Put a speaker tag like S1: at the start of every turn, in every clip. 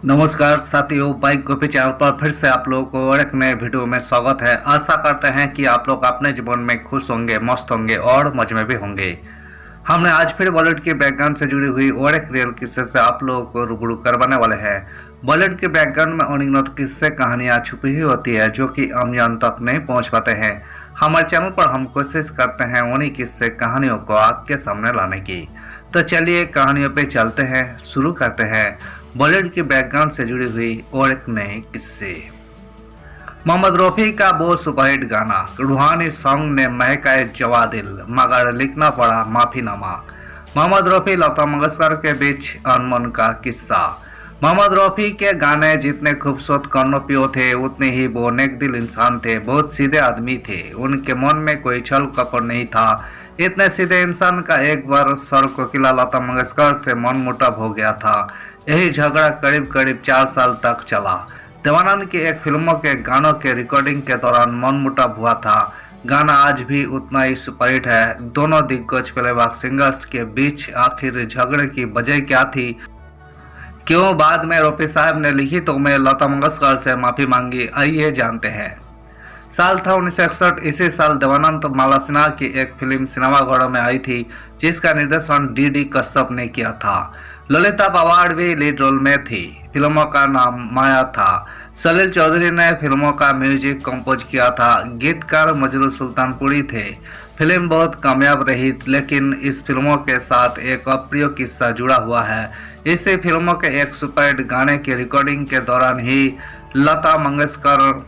S1: नमस्कार साथियों, bike copy channel पर फिर से आप लोगों को और एक नए वीडियो में स्वागत है। आशा करते हैं कि आप लोग अपने जीवन में खुश होंगे, मस्त होंगे और मौज में भी होंगे। हमने आज फिर बॉलीवुड के बैकग्राउंड से जुड़ी हुई और एक रियल किस्से से आप लोगों को रूबरू करवाने वाले हैं। बॉलीवुड के बैकग्राउंड में अनगिनत किस्से कहानियां छुपी हुई होती है जो कि आम जन तक नहीं पहुंच पाते हैं। हमारे चैनल पर हम कोशिश करते हैं उन्हीं किस्से कहानियों को आपके सामने लाने की। तो चलिए कहानियों पे चलते हैं, शुरू करते हैं बॉलीवुड के बैकग्राउंड से जुड़ी हुई और एक नए किस्से। मोहम्मद रफ़ी का वो सुपरहिट गाना रूहानी सॉन्ग ने महकाए जवा दिल, मगर लिखना पड़ा माफीनामा। मोहम्मद रफ़ी लता मंगेशकर के बीच अनमन का किस्सा। मोहम्मद रफ़ी के गाने जितने खूबसूरत कर्णप्रिय थे उतने ही वो नेकदिल इंसान थे। बहुत सीधे आदमी थे, उनके मन में कोई छल कपट नहीं था। इतने सीधे इंसान का एक बार सर कोकिला लता मंगेशकर से मनमुटाव हो गया था। यही झगड़ा करीब करीब 4 साल तक चला। देवानंद की एक फिल्मों के गानों के रिकॉर्डिंग के दौरान मनमुटाव हुआ था। गाना आज भी उतना ही सुपरहिट है। दोनों दिग्गज प्लेबैक सिंगर्स के बीच आखिर झगड़े की वजह क्या थी, क्यों बाद में रफ़ी साहब ने लिखितों में लता मंगेशकर से माफी मांगी, आइए जानते हैं। साल था 1961। इसी साल देवानंद माला सिन्हा की एक फिल्म सिनेमाघरों में आई थी जिसका निर्देशन डी कश्यप ने किया था। ललिता पवार भी लीड रोल में थी। फिल्मों का नाम माया था। सलील चौधरी ने फिल्मों का म्यूजिक कंपोज किया था। गीतकार मजरू सुल्तानपुरी थे। फिल्म बहुत कामयाब रही, लेकिन इस फिल्मों के साथ एक अप्रिय किस्सा जुड़ा हुआ है। इसी फिल्मों के एक सुपरहिट गाने की रिकॉर्डिंग के दौरान ही लता मंगेशकर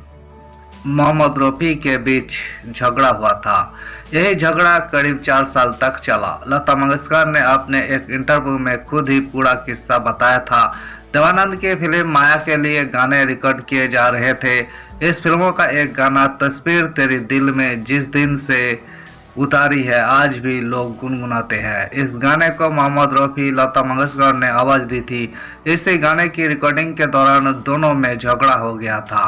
S1: मोहम्मद रफ़ी के बीच झगड़ा हुआ था। यही झगड़ा करीब 4 साल तक चला। लता मंगेशकर ने अपने एक इंटरव्यू में खुद ही पूरा किस्सा बताया था। देवानंद की फिल्म माया के लिए गाने रिकॉर्ड किए जा रहे थे। इस फिल्मों का एक गाना तस्वीर तेरी दिल में जिस दिन से उतारी है आज भी लोग गुनगुनाते हैं। इस गाने को मोहम्मद रफ़ी लता मंगेशकर ने आवाज दी थी। इसी गाने की रिकॉर्डिंग के दौरान दोनों में झगड़ा हो गया था।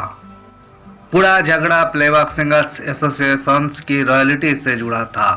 S1: पूरा झगड़ा प्लेबैक सिंगर्स एसोसिएशन की रॉयल्टी से जुड़ा था।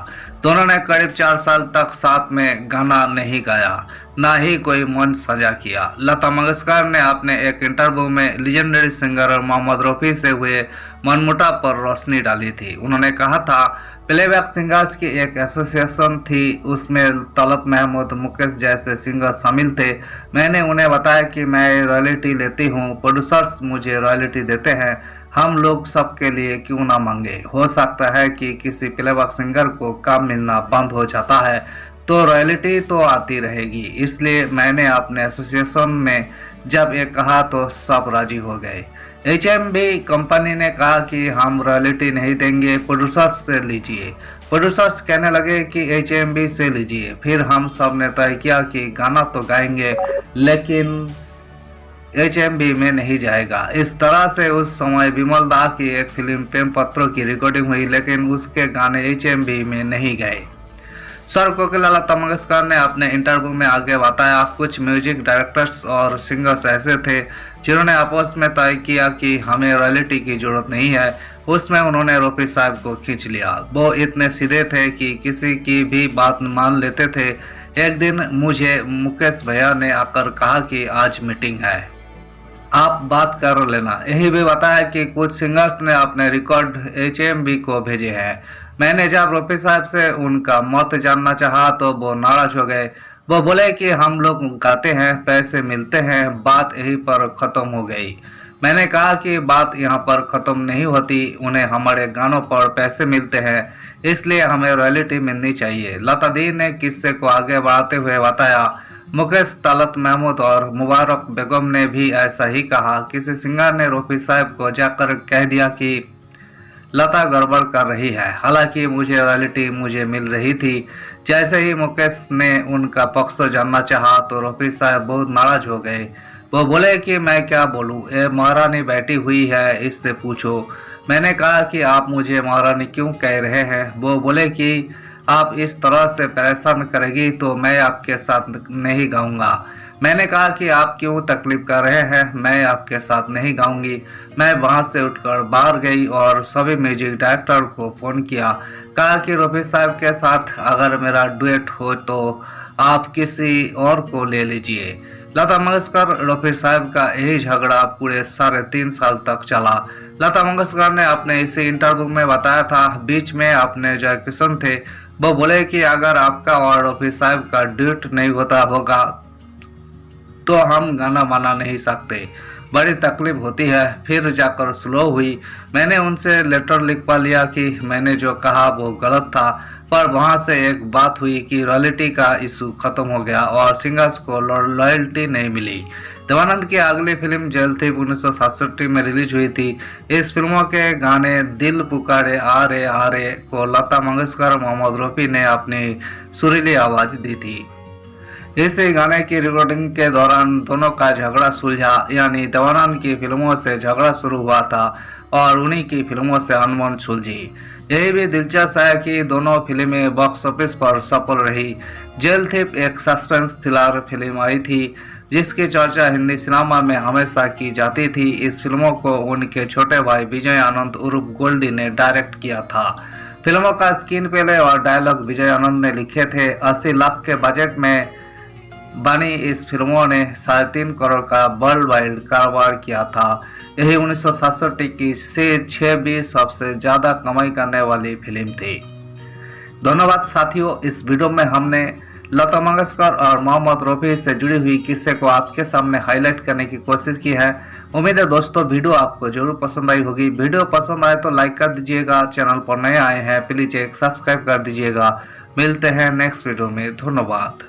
S1: दोनों ने करीब 4 साल तक साथ में गाना नहीं गाया, ना ही कोई मंच साझा किया। लता मंगेशकर ने अपने एक इंटरव्यू में लीजेंडरी सिंगर मोहम्मद रफ़ी से हुए मनमुटाव पर रोशनी डाली थी। उन्होंने कहा था, प्लेबैक सिंगर्स की एक एसोसिएशन थी, उसमें तलत महमूद, मुकेश जैसे सिंगर शामिल थे। मैंने उन्हें बताया कि मैं रॉयल्टी लेती हूँ, प्रोड्यूसर्स मुझे रॉयल्टी देते हैं, हम लोग सबके लिए क्यों ना मांगे। हो सकता है कि किसी प्लेबैक सिंगर को काम मिलना बंद हो जाता है तो रॉयल्टी तो आती रहेगी। इसलिए मैंने अपने एसोसिएशन में जब ये कहा तो सब राजी हो गए। HMV कंपनी ने कहा कि हम रॉयल्टी नहीं देंगे, प्रोड्यूसर्स से लीजिए। प्रोड्यूसर्स कहने लगे कि HMV से लीजिए। फिर हम सब ने तय किया कि गाना तो गाएंगे लेकिन HMV में नहीं जाएगा। इस तरह से उस समय विमल दा की एक फिल्म प्रेम पत्रों की रिकॉर्डिंग हुई, लेकिन उसके गाने HMV में नहीं गए। सर कोकिला लता मंगेशकर ने अपने इंटरव्यू में आगे बताया, कुछ म्यूजिक डायरेक्टर्स और सिंगर्स ऐसे थे जिन्होंने आपस में तय किया कि हमें रॉयल्टी की जरूरत नहीं है। उसमें उन्होंने रफ़ी साहब को खींच लिया। वो इतने सीधे थे कि किसी की भी बात मान लेते थे। एक दिन मुझे मुकेश भैया ने आकर कहा कि आज मीटिंग है, आप बात कर लेना। यही भी बताया कि कुछ सिंगर्स ने अपने रिकॉर्ड HMV को भेजे हैं। मैंने जब रफ़ी साहब से उनका मत जानना चाहा तो वो नाराज हो गए। वो बोले कि हम लोग गाते हैं, पैसे मिलते हैं, बात यहीं पर ख़त्म हो गई। मैंने कहा कि बात यहाँ पर ख़त्म नहीं होती, उन्हें हमारे गानों पर पैसे मिलते हैं, इसलिए हमें रॉयल्टी मिलनी चाहिए। लता दी ने किस्से को आगे बढ़ाते हुए बताया, मुकेश, तलत महमूद और मुबारक बेगम ने भी ऐसा ही कहा। किसी सिंगर ने रफ़ी साहब को जाकर कह दिया कि लता गड़बड़ कर रही है, हालांकि मुझे मिल रही थी। जैसे ही मुकेश ने उनका पक्ष जानना चाहा तो रफ़ी साहब बहुत नाराज हो गए। वो बोले कि मैं क्या बोलूं, ये महारानी बैठी हुई है, इससे पूछो। मैंने कहा कि आप मुझे महारानी क्यों कह रहे हैं। वो बोले कि आप इस तरह से परेशान करेगी तो मैं आपके साथ नहीं गाऊंगा। मैंने कहा कि आप क्यों तकलीफ कर रहे हैं, मैं आपके साथ नहीं गाऊंगी। मैं वहां से उठकर बाहर गई और सभी म्यूजिक डायरेक्टर को फ़ोन किया, कहा कि रफ़ी साहब के साथ अगर मेरा डुएट हो तो आप किसी और को ले लीजिए। लता मंगेशकर रफी साहब का यही झगड़ा पूरे 3.5 साल तक चला। लता मंगेशकर ने अपने इसी इंटरव्यू में बताया था, बीच में अपने जय किशन थे, वो बोले कि अगर आपका और रफी साहब का ड्यूट नहीं होता होगा तो हम गाना बना नहीं सकते, बड़ी तकलीफ होती है। फिर जाकर स्लो हुई। मैंने उनसे लेटर लिखवा लिया कि मैंने जो कहा वो गलत था, पर वहां से एक बात हुई कि रॉयल्टी का इशू खत्म हो गया और सिंगर्स को लॉयल्टी नहीं मिली। देवानंद की अगली फिल्म जेल थी 1967 में रिलीज हुई थी। इस फिल्मों के गाने दिल पुकारे आ रे को लता मंगेशकर मोहम्मद रफी ने अपनी सुरीली आवाज दी थी। इस गाने की रिकॉर्डिंग के दौरान दोनों का झगड़ा सुलझा, यानी देवानंद की फिल्मों से झगड़ा शुरू हुआ था और उन्हीं की फिल्मों से अनबन सुलझी। यही भी दिलचस्प है कि दोनों फिल्में बॉक्स ऑफिस पर सफल रही। जेल थीप एक सस्पेंस थ्रिलर फिल्म आई थी जिसकी चर्चा हिंदी सिनेमा में हमेशा की जाती थी। इस फिल्मों को उनके छोटे भाई विजय आनंद उर्फ गोल्डी ने डायरेक्ट किया था। फिल्मों का स्क्रीन प्ले और डायलॉग विजय आनंद ने लिखे थे। 80 लाख के बजट में बनी इस फिल्मों ने 3.5 करोड़ का वर्ल्ड वाइड कारोबार किया था। यही 1967 की से 6वीं सबसे ज्यादा कमाई करने वाली फिल्म थी। धन्यवाद साथियों, इस वीडियो में हमने लता मंगेशकर और मोहम्मद रफी से जुड़ी हुई किस्से को आपके सामने हाईलाइट करने की कोशिश की है। उम्मीद है दोस्तों वीडियो आपको जरूर पसंद आई होगी। वीडियो पसंद आए तो लाइक कर दीजिएगा, चैनल पर नए आए हैं प्लीज एक सब्सक्राइब कर दीजिएगा। मिलते हैं नेक्स्ट वीडियो में, धन्यवाद।